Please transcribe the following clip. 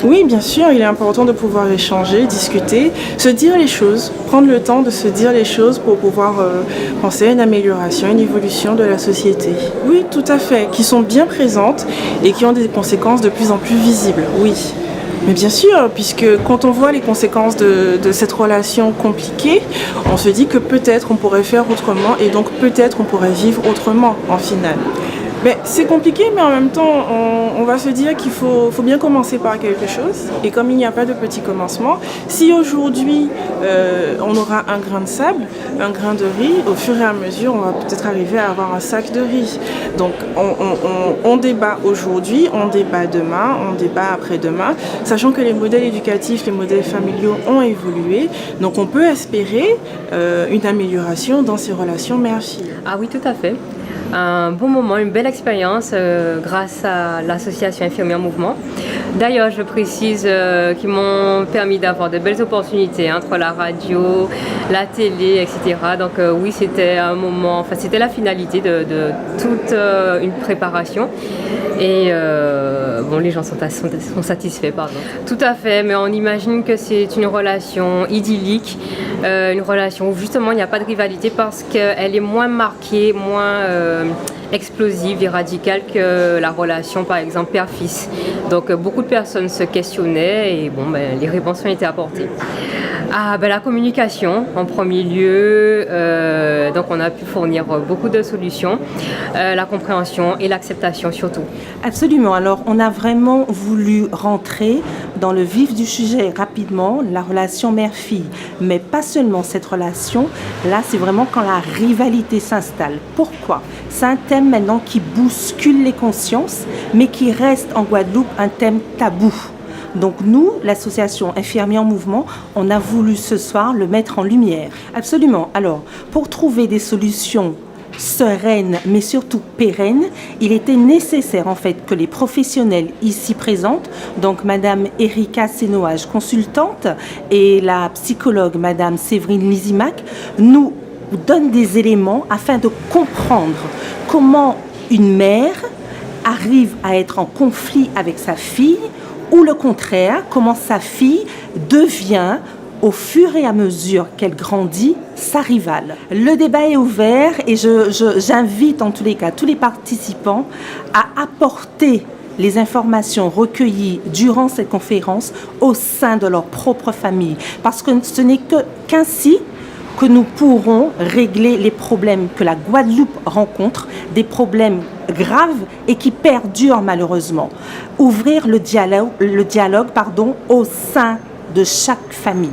Oui, bien sûr, il est important de pouvoir échanger, discuter, se dire les choses, prendre le temps de se dire les choses pour pouvoir penser à une amélioration, une évolution de la société. Oui, tout à fait, qui sont bien présentes et qui ont des conséquences de plus en plus visibles, oui. Mais bien sûr, puisque quand on voit les conséquences de cette relation compliquée, on se dit que peut-être on pourrait faire autrement et donc peut-être on pourrait vivre autrement en finale. Mais c'est compliqué, mais en même temps, on va se dire qu'il faut bien commencer par quelque chose. Et comme il n'y a pas de petit commencement, si aujourd'hui on aura un grain de sable, un grain de riz, au fur et à mesure, on va peut-être arriver à avoir un sac de riz. Donc on débat aujourd'hui, on débat demain, on débat après-demain, sachant que les modèles éducatifs, les modèles familiaux ont évolué. Donc on peut espérer une amélioration dans ces relations mère-fille. Ah oui, tout à fait. Un bon moment, une belle expérience grâce à l'association Infirmiers en Mouvement. D'ailleurs, je précise qu'ils m'ont permis d'avoir de belles opportunités entre la radio, la télé, etc. Donc oui, c'était un moment, enfin c'était la finalité de toute une préparation. Et bon, les gens sont satisfaits, pardon. Tout à fait, mais on imagine que c'est une relation idyllique, une relation où justement il n'y a pas de rivalité parce qu'elle est moins marquée, moins explosive et radicale que la relation par exemple père-fils. Donc beaucoup de personnes se questionnaient et bon, les réponses ont été apportées. La communication en premier lieu, donc on a pu fournir beaucoup de solutions, la compréhension et l'acceptation surtout. Absolument, alors on a vraiment voulu rentrer dans le vif du sujet rapidement, la relation mère-fille, mais pas seulement cette relation, là c'est vraiment quand la rivalité s'installe. Pourquoi ? C'est un thème maintenant qui bouscule les consciences, mais qui reste en Guadeloupe un thème tabou. Donc nous, l'association Infirmiers en Mouvement, on a voulu ce soir le mettre en lumière. Absolument. Alors, pour trouver des solutions sereines, mais surtout pérennes, il était nécessaire en fait que les professionnels ici présentes, donc Madame Erika Sénoage, consultante, et la psychologue Madame Séverine Lizimac, nous donnent des éléments afin de comprendre comment une mère arrive à être en conflit avec sa fille, ou le contraire, comment sa fille devient, au fur et à mesure qu'elle grandit, sa rivale. Le débat est ouvert et j'invite en tous les cas tous les participants à apporter les informations recueillies durant cette conférence au sein de leur propre famille. Parce que ce n'est qu'ainsi que nous pourrons régler les problèmes que la Guadeloupe rencontre, des problèmes graves et qui perdurent malheureusement. Ouvrir le dialogue au sein de chaque famille.